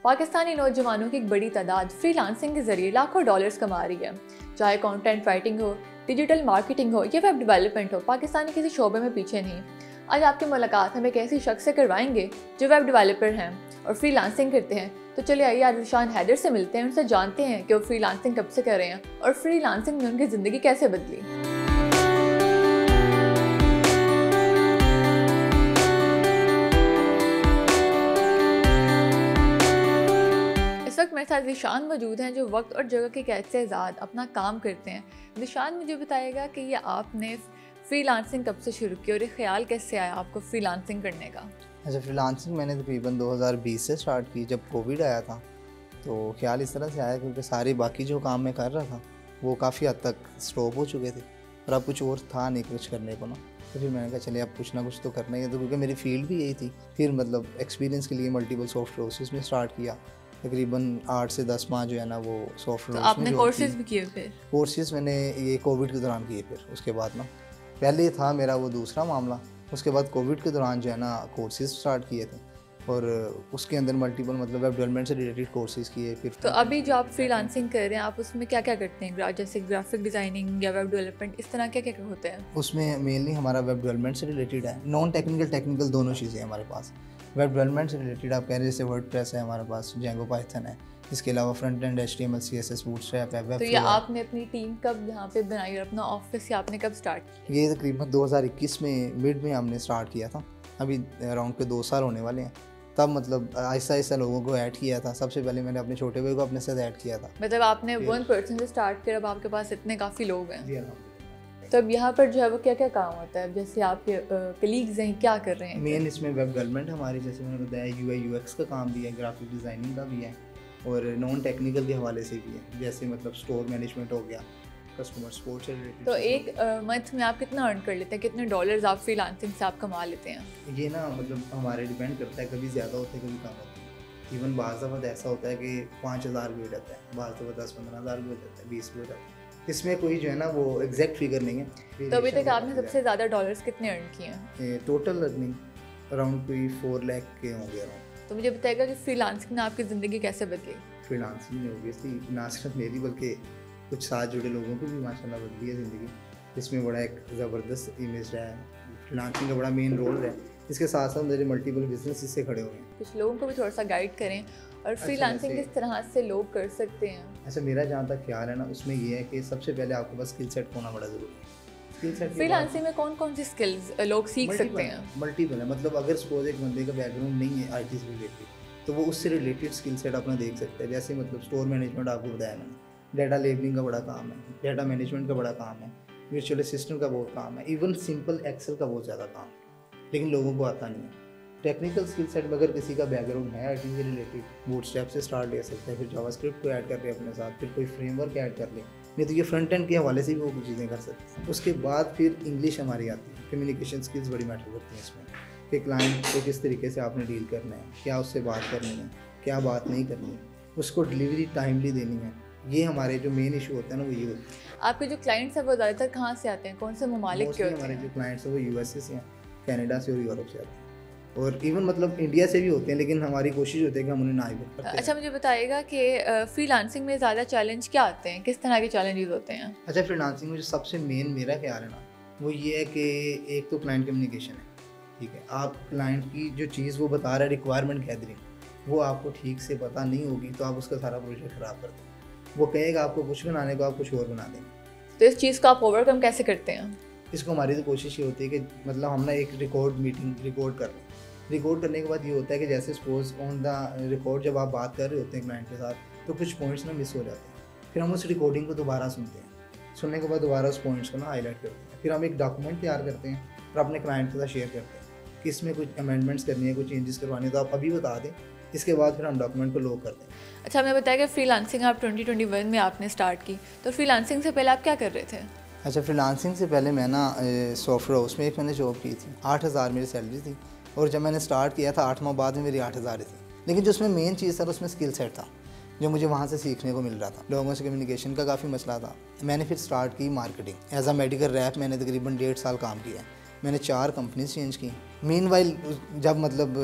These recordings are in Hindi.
पाकिस्तानी नौजवानों की एक बड़ी तादाद फ्रीलांसिंग के जरिए लाखों डॉलर्स कमा रही है। चाहे कंटेंट राइटिंग हो, डिजिटल मार्केटिंग हो या वेब डेवलपमेंट हो, पाकिस्तानी किसी शोबे में पीछे नहीं। आज आपकी मुलाकात हम एक ऐसी शख्स से करवाएंगे जो वेब डेवलपर हैं और फ्रीलांसिंग करते हैं। तो चलिए आइए आज रुशान हैदर से मिलते हैं, उनसे जानते हैं कि वो फ्रीलांसिंग कब से कर रहे हैं और फ्रीलांसिंग ने उनकी ज़िंदगी कैसे बदली। इस वक्त मेरे साथ ज़ीशान मौजूद हैं जो वक्त और जगह के कैद से आज़ाद अपना काम करते हैं। ज़ीशान मुझे बताएगा कि ये आपने फ्रीलांसिंग कब से शुरू की और ये ख्याल कैसे आया आपको फ्रीलांसिंग करने का? अच्छा, फ्रीलांसिंग मैंने तकरीबन 2020 से स्टार्ट की। जब कोविड आया था तो ख्याल इस तरह से आया क्योंकि सारे बाकी जो काम मैं कर रहा था वो काफ़ी हद तक स्टॉप हो चुके थे और अब कुछ और था नहीं कुछ करने को ना। तो फिर मैंने कहा चलिए अब कुछ ना कुछ तो करना ही है, तो क्योंकि मेरी फील्ड भी यही थी। फिर मतलब एक्सपीरियंस के लिए मल्टीपल सॉफ्टवेयर कोर्सेज में स्टार्ट किया। तकरीबन 8 से 10 माह जो है ना वो सॉफ्टवेयर तो आपने कोर्सेज भी किए? फिर कोर्सेज मैंने ये कोविड के दौरान किए। फिर उसके बाद ना पहले था मेरा वो दूसरा मामला, उसके बाद कोविड के दौरान जो है ना कोर्सेज स्टार्ट किए थे और उसके अंदर मल्टीपल मतलब वेब डेवलपमेंट से रिलेटेड कोर्सेज किए। फिर तो अभी जो आप फ्रीलांसिंग कर रहे हैं आप उसमें क्या क्या करते हैं, जैसे ग्राफिक डिज़ाइनिंग या वेब डेवलपमेंट, इस तरह क्या क्या होते हैं? उसमें मेनली हमारा वेब डेवलपमेंट से रिलेटेड है, नॉन टेक्निकल टेक्निकल दोनों चीज़ें हमारे पास। वेब डेवलपमेंट से रिलेटेड आप कह रहे जैसे वर्डप्रेस है हमारे पास, जेंगो पाइथन है, इसके अलावा front end HTML CSS bootstrap है, वेब। तो ये आपने अपनी टीम कब यहाँ पे बनाई और अपना ऑफिस या आपने कब स्टार्ट किया? ये तकरीबन 2021 में मिड में हमने स्टार्ट किया था। अभी अराउंड पे 2 साल होने वाले हैं। तब मतलब आहिस्ता आहिस्ता लोगों को ऐड किया था। सबसे पहले मैंने अपने छोटे भाई को अपने साथ ऐड किया था। मतलब आपने 1% से स्टार्ट किया, अब आपके पास इतने काफ़ी लोग हैं। तो अब यहाँ पर जो है वो क्या क्या काम होता है, जैसे आपके कलीग्स हैं क्या कर रहे हैं? मेन इसमें वेब डेवलपमेंट हमारी, जैसे मैंने बताया, UI UX का काम भी है, ग्राफिक डिज़ाइनिंग का भी है और नॉन टेक्निकल के हवाले से भी है, जैसे मतलब स्टोर मैनेजमेंट हो गया, कस्टमर सपोर्ट से रिलेटेड। तो एक मंथ में आप कितना अर्न कर लेते हैं, कितने डॉलर्स आप फ्रीलांसिंग से आप कमा लेते हैं? ये ना मतलब हमारे डिपेंड करता है, कभी ज़्यादा होता है कभी कम होता है। इवन बाज़ दफ़ा ऐसा होता है कि 5,000 भी हो जाता है, बाज़ दफ़ा 10-15 हज़ार भी हो जाता है, 20 भी हो जाता है। इसमें कोई जो है ना वो एग्जैक्ट फिगर नहीं है। तो अभी तक आपने सबसे ज़्यादा डॉलर्स कितने अर्न किए हैं? टोटल अर्निंग अराउंड कोई 4 लाख के होंगे अराउंड। तो मुझे बताएगा कि फ्रीलांसिंग ने आपकी ज़िंदगी कैसे बदली? फ्रीलांसिंग में ओबियसली ना सिर्फ मेरी बल्कि कुछ साथ जुड़े लोगों की भी माशाल्लाह बदली है ज़िंदगी। इसमें बड़ा एक ज़बरदस्त इमेज है, फ्रीलांसिंग का बड़ा मेन रोल है। इसके साथ साथ मेरे मल्टीपल बिजनेस इससे खड़े हुए हैं। कुछ लोगों को भी थोड़ा सा गाइड करें और फ्रीलांसिंग किस तरह से लोग कर सकते हैं? अच्छा, मेरा जहाँ तक ख्याल है ना उसमें ये है कि सबसे पहले आपके पास स्किल सेट होना बड़ा ज़रूरी है। स्किल सेट फ्रीलांसिंग में कौन कौन सी स्किल्स लोग सीख सकते हैं? मल्टीपल है। मतलब अगर सपोज एक बंदे का बैकग्राउंड नहीं है IT से रिलेटेड तो वो उससे रिलेटेड स्किल सेट अपना देख सकता है। जैसे मतलब स्टोर मैनेजमेंट आपको बताया मैंने, डाटा लेबलिंग का बड़ा काम है, डाटा मैनेजमेंट का बड़ा काम है, वर्चुअल असिस्टेंट का बहुत काम है, इवन सिंपल एक्सेल का बहुत ज़्यादा काम है, लेकिन लोगों को आता नहीं है। टेक्निकल स्किल सेट में अगर किसी का बैकग्राउंड है IT से रिलेटेड, बूटस्ट्रैप से स्टार्ट ले सकता है, फिर जावास्क्रिप्ट को ऐड कर ले अपने साथ, फिर कोई फ्रेमवर्क ऐड कर ले, नहीं तो ये फ्रंट एंड के हवाले से भी वो कुछ चीज़ें कर सकते हैं। उसके बाद फिर इंग्लिश हमारी आती है, कम्युनिकेशन स्किल्स बड़ी मैटर करती हैं इसमें कि क्लाइंट को किस तरीके से आपने डील करना है, क्या उससे बात करनी है, क्या बात नहीं करनी है, उसको डिलीवरी टाइमली देनी है। ये हमारे जो मेन इशू होता है ना वो ये होता है। आपके जो क्लाइंट्स हैं वो ज़्यादातर कहाँ से आते हैं, कौन से ममालिक के होते हैं? हमारे जो क्लाइंट्स हैं वो USA से हैं, कनाडा से और यूरोप से आते हैं और इवन मतलब इंडिया से भी होते हैं, लेकिन हमारी कोशिश होती है कि हम उन्हें ना ही बुक करते हैं। अच्छा, मुझे बताइएगा कि फ्रीलांसिंग में ज़्यादा चैलेंज क्या आते हैं, किस तरह के चैलेंजेस होते हैं? अच्छा, फ्रीलांसिंग में जो सबसे मेन मेरा ख्याल है ना वो ये है कि एक तो क्लाइंट कम्युनिकेशन है। ठीक है, आप क्लाइंट की जो चीज़ वो बता रहा है, रिक्वायरमेंट गैदरिंग, वो आपको ठीक से पता नहीं होगी तो आप उसका सारा प्रोजेक्ट ख़राब कर देंगे। वो कहेगा आपको कुछ बनाने को, आप कुछ और बना देंगे। तो इस चीज़ को आप ओवरकम कैसे करते हैं? इसको हमारी तो कोशिश ये होती है कि मतलब हम ना एक मीटिंग रिकॉर्ड कर लें। रिकॉर्ड करने के बाद ये होता है कि जैसे सपोज ऑन द रिकॉर्ड जब आप बात कर रहे होते हैं क्लाइंट के साथ तो कुछ पॉइंट्स ना मिस हो जाते हैं। फिर हम उस रिकॉर्डिंग को दोबारा सुनते हैं, सुनने के बाद दोबारा उस पॉइंट्स को ना हाईलाइट करते हैं। फिर हम एक डॉक्यूमेंट तैयार करते हैं और अपने क्लाइंट के साथ शेयर करते हैं कि इसमें कुछ अमेंडमेंट्स करनी है, कुछ चेंजेस करवाने तो आप अभी बता दें। इसके बाद फिर हम डॉक्यूमेंट को लॉक करते हैं। अच्छा, मैं बताया कि फ्रीलांसिंग आप 2021 में आपने स्टार्ट की, तो फ्रीलांसिंग से पहले आप क्या कर रहे थे? अच्छा, फ्रीलांसिंग से पहले मैं ना सॉफ्टवेयर हाउस में एक मैंने जॉब की थी, 8,000 मेरी सैलरी थी और जब मैंने स्टार्ट किया था 8 माह बाद में मेरी 8,000 थी। लेकिन जो उसमें मेन चीज़ था उसमें स्किल सेट था जो मुझे वहाँ से सीखने को मिल रहा था। लोगों से कम्युनिकेशन का काफ़ी मसला था। मैंने फिर स्टार्ट की marketing as a medical rep. मैंने तकरीबन 1.5 साल काम किया। मैंने 4 कंपनीज चेंज की। मीनवाइल जब मतलब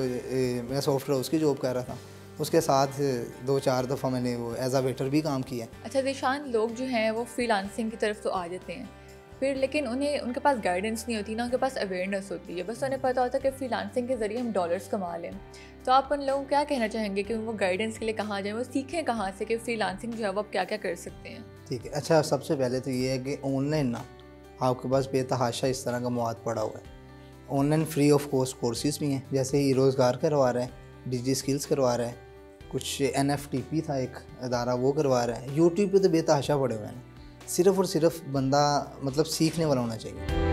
मैं सॉफ्टवेयर हाउस की जॉब कर रहा था उसके साथ 2-4 दफ़ा मैंने वो एज आ वेटर भी काम किया। अच्छा ज़ीशान, लोग जो हैं वो फ्रीलांसिंग की तरफ तो आ जाते हैं, फिर लेकिन उन्हें उनके पास गाइडेंस नहीं होती ना, उनके पास अवेयरनेस होती है, बस उन्हें पता होता है कि फ्रीलांसिंग के ज़रिए हम डॉलर्स कमा लें। तो आप उन लोगों को क्या कहना चाहेंगे कि वो गाइडेंस के लिए कहाँ जाएँ, वो सीखें कहाँ से कि फ्रीलांसिंग जो है वो आप क्या क्या कर सकते हैं? ठीक है, अच्छा सबसे पहले तो ये है कि ऑनलाइन ना आपके पास बेतहाशा इस तरह का मवाद पड़ा हुआ है। Online free of cost courses भी हैं, जैसे ही रोज़गार करवा रहा है, डिजिटल स्किल्स करवा रहा है, कुछ NFTP था एक अदारा वो करवा रहा है। यूट्यूब पे तो बेतहाशा पड़े हुए हैं, सिर्फ़ और सिर्फ बंदा मतलब सीखने वाला होना चाहिए।